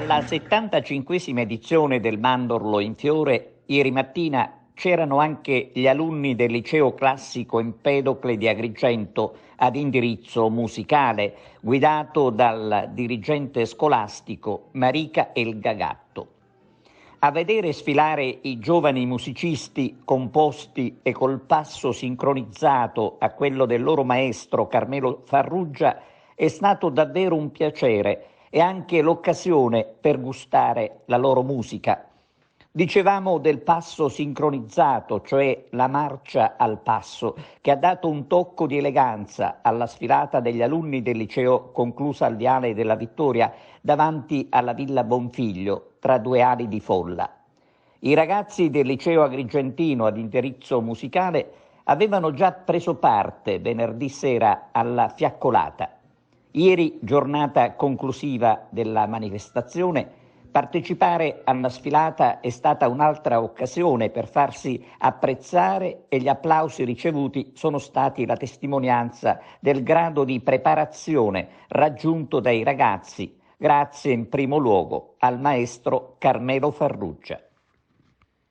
Alla 75esima edizione del Mandorlo in Fiore, ieri mattina c'erano anche gli alunni del liceo classico Empedocle di Agrigento ad indirizzo musicale, guidato dal dirigente scolastico Marica El Gagatto. A vedere sfilare i giovani musicisti composti e col passo sincronizzato a quello del loro maestro Carmelo Farrugia è stato davvero un piacere e anche l'occasione per gustare la loro musica. Dicevamo del passo sincronizzato, cioè la marcia al passo, che ha dato un tocco di eleganza alla sfilata degli alunni del liceo conclusa al Viale della Vittoria davanti alla Villa Bonfiglio, tra due ali di folla. I ragazzi del liceo agrigentino ad indirizzo musicale avevano già preso parte venerdì sera alla fiaccolata. Ieri, giornata conclusiva della manifestazione, partecipare alla sfilata è stata un'altra occasione per farsi apprezzare e gli applausi ricevuti sono stati la testimonianza del grado di preparazione raggiunto dai ragazzi, grazie in primo luogo al maestro Carmelo Farrugia.